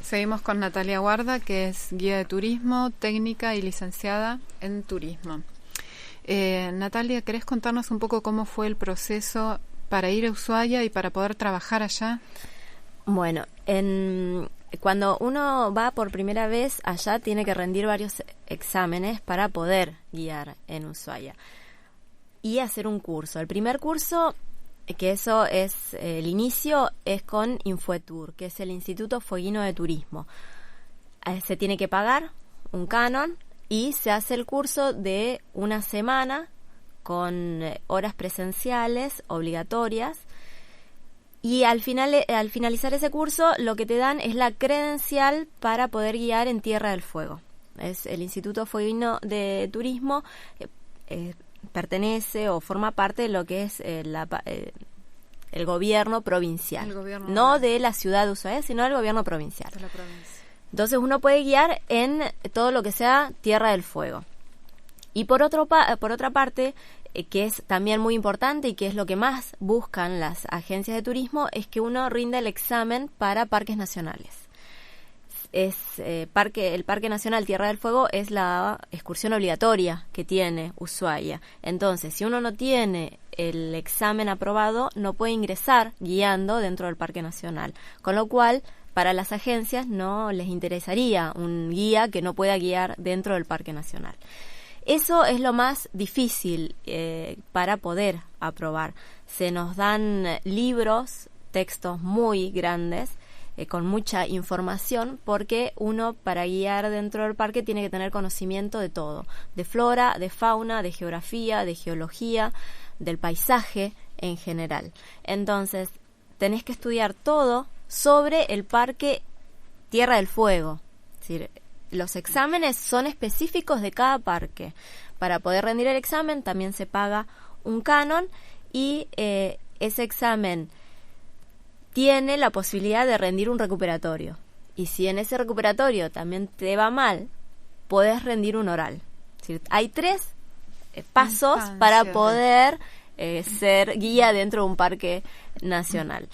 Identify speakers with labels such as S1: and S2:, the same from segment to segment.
S1: Seguimos con Natalia Guarda, que es guía de turismo, técnica y licenciada en turismo. Natalia, ¿querés contarnos un poco cómo fue el proceso para ir a Ushuaia y para poder trabajar allá?
S2: Bueno, cuando uno va por primera vez allá tiene que rendir varios exámenes para poder guiar en Ushuaia y hacer un curso. El primer curso, que eso es el inicio, es con Infuetur, que es el Instituto Fueguino de Turismo. Se tiene que pagar un canon y se hace el curso de una semana con horas presenciales obligatorias. Y al finalizar ese curso, lo que te dan es la credencial para poder guiar en Tierra del Fuego. Es el Instituto Fueguino de Turismo, pertenece o forma parte de lo que es el gobierno provincial. No de la ciudad de Ushuaia, sino del gobierno provincial.
S1: De la provincia.
S2: Entonces uno puede guiar en todo lo que sea Tierra del Fuego. Y por otra parte, que es también muy importante y que es lo que más buscan las agencias de turismo, es que uno rinda el examen para parques nacionales. El Parque Nacional Tierra del Fuego es la excursión obligatoria que tiene Ushuaia. Entonces, si uno no tiene el examen aprobado, no puede ingresar guiando dentro del Parque Nacional. Con lo cual, para las agencias no les interesaría un guía que no pueda guiar dentro del Parque Nacional. Eso es lo más difícil para poder aprobar. Se nos dan libros, textos muy grandes, con mucha información, porque uno para guiar dentro del parque tiene que tener conocimiento de todo, de flora, de fauna, de geografía, de geología, del paisaje en general. Entonces, tenés que estudiar todo sobre el Parque Tierra del Fuego. Es decir, los exámenes son específicos de cada parque. Para poder rendir el examen también se paga un canon y ese examen tiene la posibilidad de rendir un recuperatorio. Y si en ese recuperatorio también te va mal, podés rendir un oral. Es decir, hay 3 pasos para poder ser guía dentro de un parque nacional.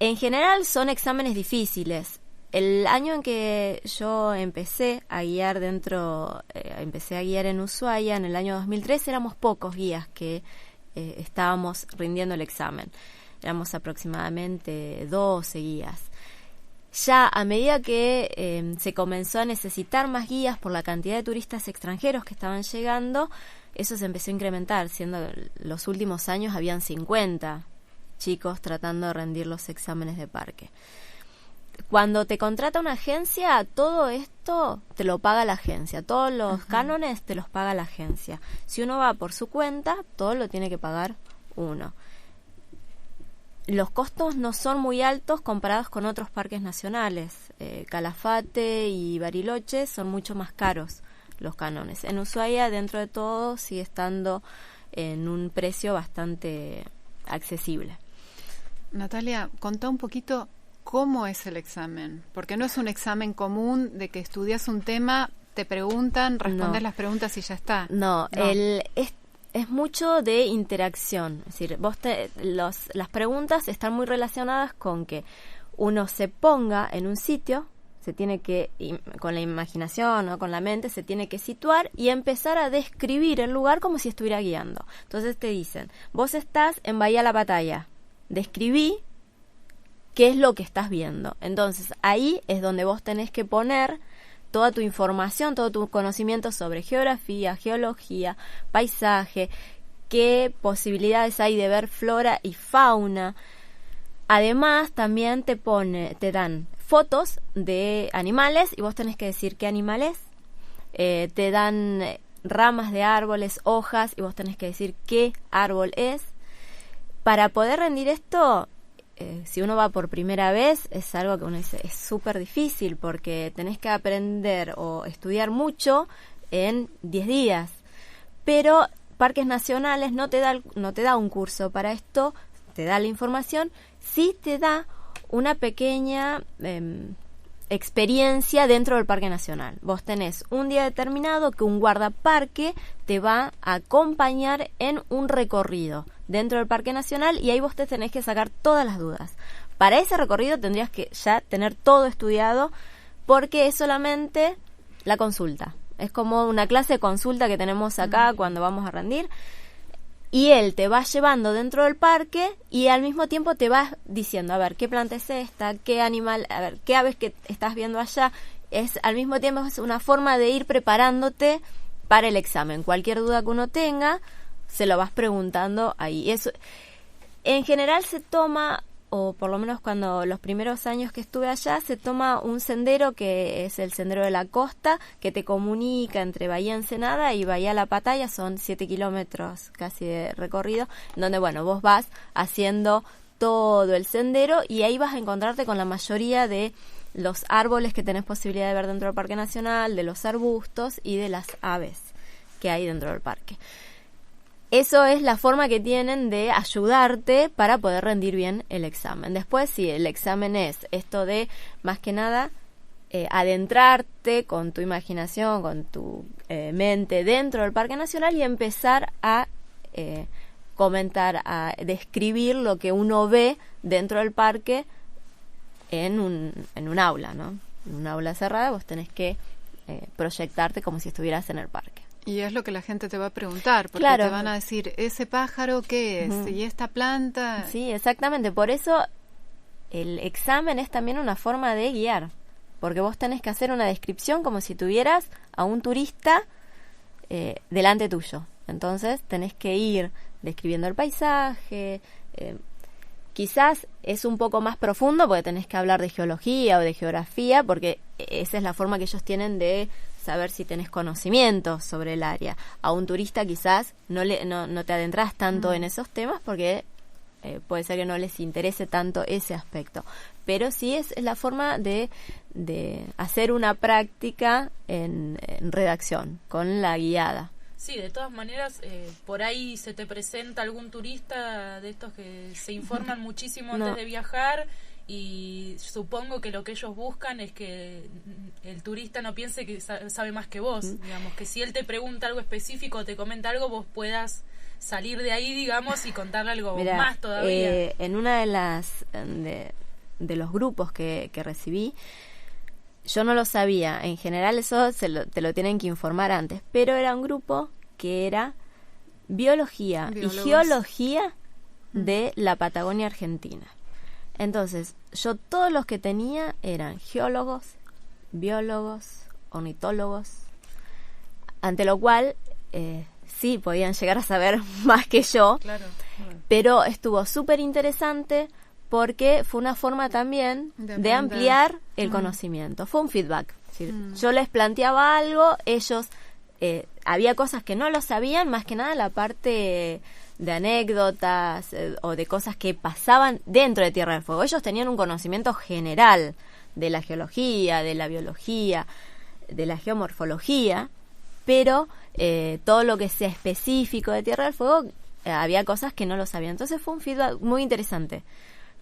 S2: En general son exámenes difíciles. El año en que yo empecé a guiar en Ushuaia, en el año 2003, éramos pocos guías que estábamos rindiendo el examen. Éramos aproximadamente 12 guías. Ya a medida que se comenzó a necesitar más guías por la cantidad de turistas extranjeros que estaban llegando, eso se empezó a incrementar, siendo los últimos años habían 50 chicos tratando de rendir los exámenes de parque. Cuando te contrata una agencia, todo esto te lo paga la agencia. Todos los cánones te los paga la agencia. Si uno va por su cuenta, todo lo tiene que pagar uno. Los costos no son muy altos comparados con otros parques nacionales. Calafate y Bariloche son mucho más caros los cánones. En Ushuaia, dentro de todo, sigue estando en un precio bastante accesible.
S1: Natalia, contá un poquito cómo es el examen, porque no es un examen común de que estudias un tema, te preguntan, respondes las preguntas y ya está.
S2: No. Es mucho de interacción. Es decir, las preguntas están muy relacionadas con que uno se ponga en un sitio, se tiene que, con la imaginación o con la mente, se tiene que situar y empezar a describir el lugar como si estuviera guiando. Entonces te dicen, vos estás en Bahía La Batalla, describí qué es lo que estás viendo. Entonces ahí es donde vos tenés que poner toda tu información, todo tu conocimiento sobre geografía, geología, paisaje, qué posibilidades hay de ver flora y fauna. Además, también te dan fotos de animales y vos tenés que decir qué animales. Te dan ramas de árboles, hojas, y vos tenés que decir qué árbol es. Para poder rendir esto, si uno va por primera vez, es algo que uno dice, es súper difícil porque tenés que aprender o estudiar mucho en 10 días. Pero Parques Nacionales no te da un curso para esto, te da la información, sí te da una pequeña experiencia dentro del Parque Nacional. Vos tenés un día determinado que un guardaparque te va a acompañar en un recorrido dentro del Parque Nacional y ahí vos te tenés que sacar todas las dudas. Para ese recorrido tendrías que ya tener todo estudiado porque es solamente la consulta. Es como una clase de consulta que tenemos acá cuando vamos a rendir. Y él te va llevando dentro del parque y al mismo tiempo te va diciendo, a ver, ¿qué planta es esta? ¿Qué animal? A ver, ¿qué aves que estás viendo allá? Al mismo tiempo es una forma de ir preparándote para el examen. Cualquier duda que uno tenga, se lo vas preguntando ahí. Eso, en general se toma, o por lo menos cuando los primeros años que estuve allá, se toma un sendero que es el Sendero de la Costa, que te comunica entre Bahía Ensenada y Bahía La Pataya, son 7 kilómetros casi de recorrido, donde, bueno, vos vas haciendo todo el sendero y ahí vas a encontrarte con la mayoría de los árboles que tenés posibilidad de ver dentro del Parque Nacional, de los arbustos y de las aves que hay dentro del parque. Eso es la forma que tienen de ayudarte para poder rendir bien el examen. Después, sí, el examen es esto de, más que nada, adentrarte con tu imaginación, con tu mente dentro del Parque Nacional y empezar a comentar, a describir lo que uno ve dentro del parque en un aula, ¿no? En un aula cerrada vos tenés que proyectarte como si estuvieras en el parque.
S1: Y es lo que la gente te va a preguntar, porque
S2: claro,
S1: te van a decir, ¿ese pájaro qué es? ¿Y esta planta?
S2: Sí, exactamente. Por eso el examen es también una forma de guiar, porque vos tenés que hacer una descripción como si tuvieras a un turista delante tuyo. Entonces tenés que ir describiendo el paisaje. Quizás es un poco más profundo porque tenés que hablar de geología o de geografía, porque esa es la forma que ellos tienen de saber si tenés conocimiento sobre el área. A un turista quizás no te adentras tanto en esos temas porque puede ser que no les interese tanto ese aspecto. Pero sí es la forma de hacer una práctica en redacción con la guiada.
S3: Sí, de todas maneras, por ahí se te presenta algún turista de estos que se informan muchísimo antes de viajar, y supongo que lo que ellos buscan es que el turista no piense que sabe más que vos, digamos, que si él te pregunta algo específico o te comenta algo, vos puedas salir de ahí, digamos, y contarle algo más todavía.
S2: En una de las de los grupos que recibí, yo no lo sabía, en general eso te lo tienen que informar antes, pero era un grupo que era biología y geología de la Patagonia Argentina. Entonces, yo todos los que tenía eran geólogos, biólogos, ornitólogos, ante lo cual sí podían llegar a saber más que yo, claro. Pero estuvo súper interesante porque fue una forma también de ampliar el conocimiento. Fue un feedback. Yo les planteaba algo, ellos había cosas que no lo sabían, más que nada la parte de anécdotas o de cosas que pasaban dentro de Tierra del Fuego. Ellos tenían un conocimiento general de la geología, de la biología, de la geomorfología, pero todo lo que sea específico de Tierra del Fuego, había cosas que no lo sabían. Entonces fue un feedback muy interesante.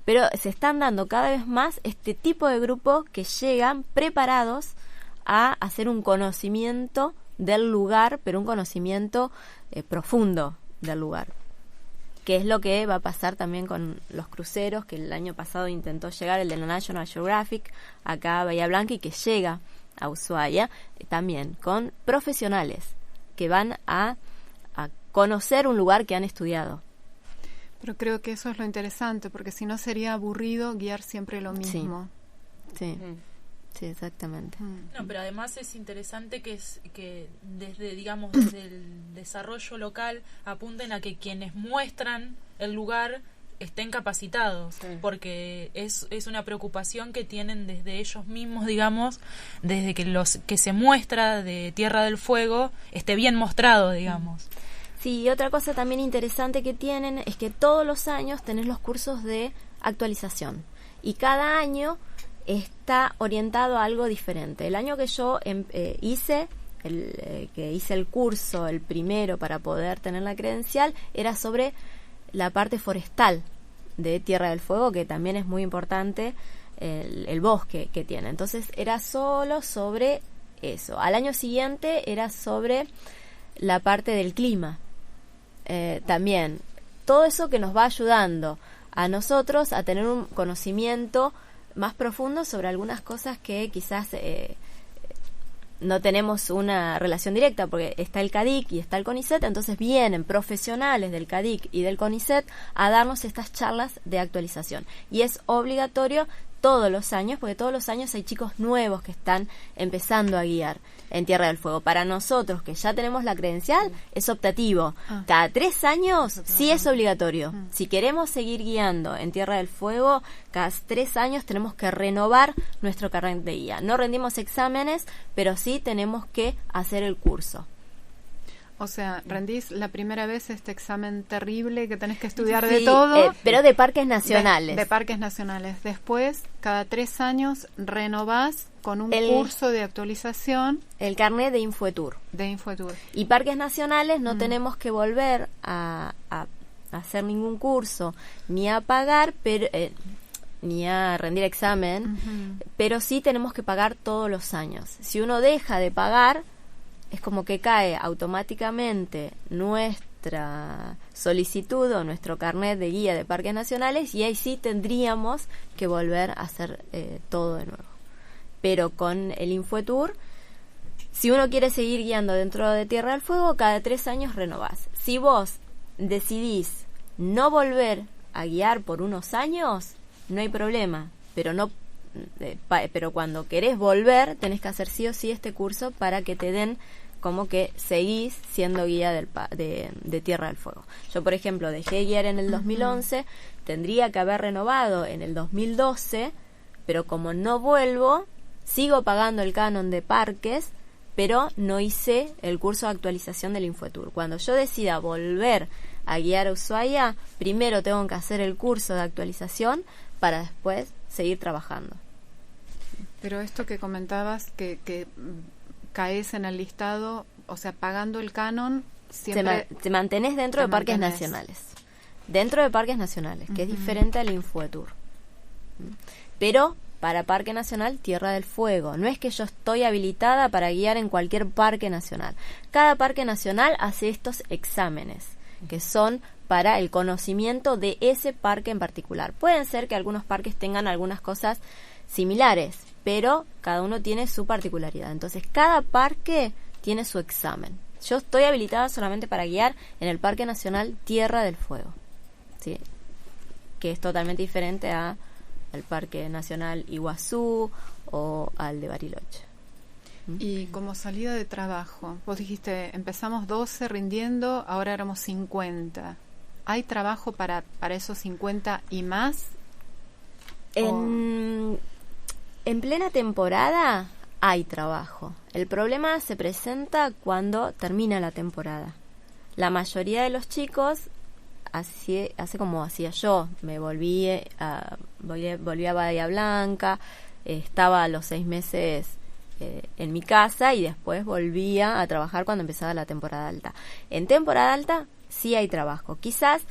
S2: Pero se están dando cada vez más este tipo de grupos que llegan preparados a hacer un conocimiento del lugar, pero un conocimiento profundo del lugar, que es lo que va a pasar también con los cruceros, que el año pasado intentó llegar el de la National Geographic acá a Bahía Blanca y que llega a Ushuaia, también con profesionales que van a conocer un lugar que han estudiado.
S1: Pero creo que eso es lo interesante, porque si no sería aburrido guiar siempre lo mismo.
S2: Sí, sí, exactamente.
S3: No, pero además es interesante que desde el desarrollo local apunten a que quienes muestran el lugar estén capacitados, porque es una preocupación que tienen desde ellos mismos, digamos, desde que se muestra de Tierra del Fuego esté bien mostrado, digamos.
S2: Sí, y otra cosa también interesante que tienen es que todos los años tenés los cursos de actualización y cada año está orientado a algo diferente. El año que yo hice el curso, el primero para poder tener la credencial, era sobre la parte forestal de Tierra del Fuego, que también es muy importante, el bosque que tiene. Entonces era solo sobre eso. Al año siguiente era sobre la parte del clima. También todo eso que nos va ayudando a nosotros a tener un conocimiento más profundo sobre algunas cosas que quizás no tenemos una relación directa, porque está el CADIC y está el CONICET, entonces vienen profesionales del CADIC y del CONICET a darnos estas charlas de actualización. Y es obligatorio todos los años, porque todos los años hay chicos nuevos que están empezando a guiar en Tierra del Fuego. Para nosotros, que ya tenemos la credencial, es optativo. Cada 3 años sí es obligatorio. Si queremos seguir guiando en Tierra del Fuego, cada 3 años tenemos que renovar nuestro carnet de guía. No rendimos exámenes, pero sí tenemos que hacer el curso.
S1: O sea, rendís la primera vez este examen terrible que tenés que estudiar de todo.
S2: Pero de parques nacionales.
S1: De parques nacionales. Después, cada 3 años, renovás con un curso de actualización.
S2: El carnet de Infoetour. Y parques nacionales no tenemos que volver a hacer ningún curso, ni a pagar, pero... ni a rendir examen, pero sí tenemos que pagar todos los años. Si uno deja de pagar, es como que cae automáticamente nuestra solicitud o nuestro carnet de guía de parques nacionales, y ahí sí tendríamos que volver a hacer todo de nuevo. Pero con el Infoetour, si uno quiere seguir guiando dentro de Tierra del Fuego, cada 3 años renovás. Si vos decidís no volver a guiar por unos años, no hay problema, pero cuando querés volver, tenés que hacer sí o sí este curso para que te den como que seguís siendo guía de Tierra del Fuego. Yo, por ejemplo, dejé guiar en el 2011, tendría que haber renovado en el 2012, pero como no vuelvo, sigo pagando el canon de parques, pero no hice el curso de actualización del Infoetour. Cuando yo decida volver a guiar a Ushuaia, primero tengo que hacer el curso de actualización para después seguir trabajando.
S1: Pero esto que comentabas, que caes en el listado, o sea, pagando el canon, siempre...
S2: Te mantenés dentro de parques nacionales. Dentro de parques nacionales, que es diferente al Infoetour. Pero para Parque Nacional Tierra del Fuego. No es que yo estoy habilitada para guiar en cualquier parque nacional. Cada parque nacional hace estos exámenes, que son para el conocimiento de ese parque en particular. Pueden ser que algunos parques tengan algunas cosas similares, pero cada uno tiene su particularidad. Entonces, cada parque tiene su examen. Yo estoy habilitada solamente para guiar en el Parque Nacional Tierra del Fuego, ¿sí? Que es totalmente diferente al Parque Nacional Iguazú o al de Bariloche.
S1: Y como salida de trabajo, vos dijiste, empezamos 12 rindiendo, ahora éramos 50. ¿Hay trabajo para esos 50 y más?
S2: En plena temporada hay trabajo. El problema se presenta cuando termina la temporada. La mayoría de los chicos hace como hacía yo. Me volví a Bahía Blanca, estaba a los 6 meses en mi casa y después volvía a trabajar cuando empezaba la temporada alta. En temporada alta sí hay trabajo. Quizás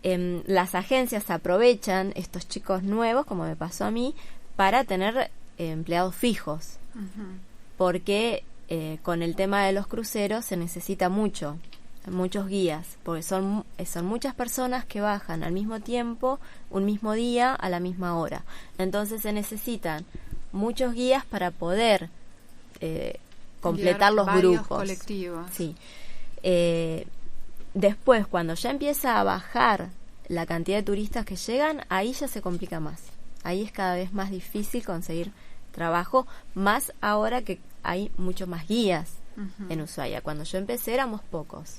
S2: las agencias aprovechan estos chicos nuevos, como me pasó a mí, para tener empleados fijos, porque con el tema de los cruceros se necesita muchos guías, porque son muchas personas que bajan al mismo tiempo, un mismo día, a la misma hora. Entonces se necesitan muchos guías para poder completar los grupos
S1: colectivos.
S2: Sí. Después, cuando ya empieza a bajar la cantidad de turistas que llegan, ahí ya se complica más. Ahí es cada vez más difícil conseguir trabajo, más ahora que hay muchos más guías en Ushuaia. Cuando yo empecé éramos pocos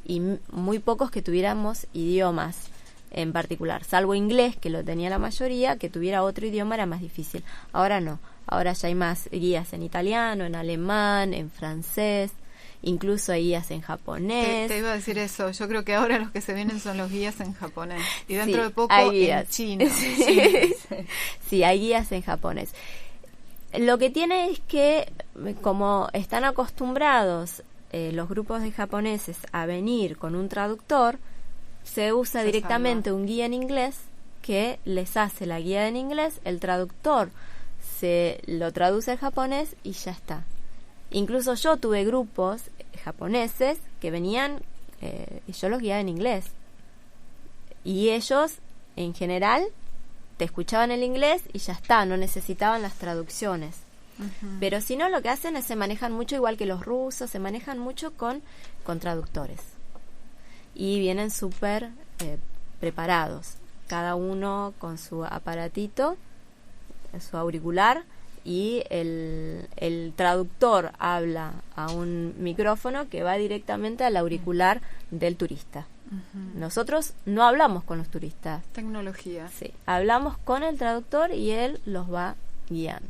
S2: y muy pocos que tuviéramos idiomas en particular, salvo inglés, que lo tenía la mayoría. Que tuviera otro idioma era más difícil. Ahora no, ahora ya hay más guías en italiano, en alemán, en francés, incluso hay guías en japonés.
S1: Te iba a decir eso, yo creo que ahora los que se vienen son los guías en japonés, y dentro de poco
S2: hay guías
S1: en chino.
S2: Sí, hay guías en japonés. Lo que tiene es que, como están acostumbrados los grupos de japoneses a venir con un traductor, se usa directamente un guía en inglés que les hace la guía en inglés, el traductor se lo traduce al japonés y ya está. Incluso yo tuve grupos japoneses que venían y yo los guiaba en inglés, y ellos en general te escuchaban el inglés y ya está, no necesitaban las traducciones. Pero si no, lo que hacen es se manejan mucho, igual que los rusos, se manejan mucho con traductores. Y vienen súper preparados, cada uno con su aparatito, su auricular, y el traductor habla a un micrófono que va directamente al auricular del turista. Nosotros no hablamos con los turistas.
S1: Tecnología.
S2: Sí, hablamos con el traductor y él los va guiando.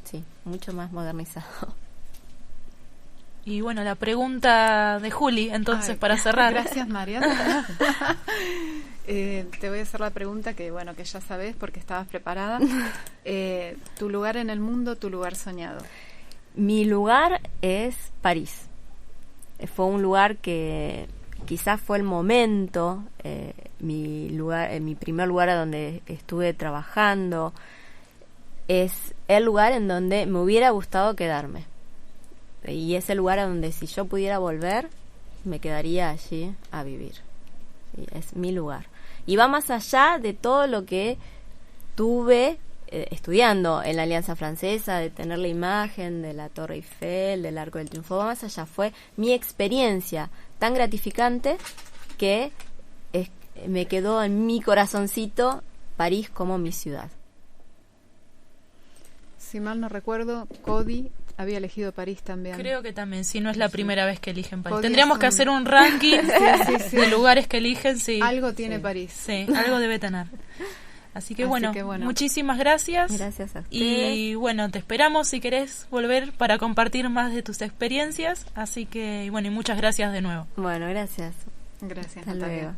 S2: Sí, mucho más modernizado.
S3: Y bueno, la pregunta de Juli, entonces, para cerrar.
S1: Gracias, María. Te voy a hacer la pregunta que ya sabes porque estabas preparada. Tu lugar en el mundo, tu lugar soñado.
S2: Mi lugar es París. Fue un lugar que quizás fue el momento, mi primer lugar a donde estuve trabajando. Es el lugar en donde me hubiera gustado quedarme. Y es el lugar a donde si yo pudiera volver, me quedaría allí a vivir. Sí, es mi lugar. Y va más allá de todo lo que tuve estudiando en la Alianza Francesa, de tener la imagen de la Torre Eiffel, del Arco del Triunfo. Va más allá, fue mi experiencia tan gratificante que me quedó en mi corazoncito París como mi ciudad.
S1: Si mal no recuerdo, Cody había elegido París también.
S3: Creo que también, si no es la primera vez que eligen París.
S1: Cody
S3: Tendríamos que hacer un ranking de lugares que eligen. Sí.
S1: Algo tiene París.
S3: Sí, algo debe tener. Así que bueno, muchísimas gracias.
S2: Gracias a ustedes.
S3: Y bueno, te esperamos si querés volver para compartir más de tus experiencias. Así que bueno, y muchas gracias de nuevo.
S2: Bueno, gracias.
S1: Gracias,
S2: Hasta
S1: Natalia.
S2: luego.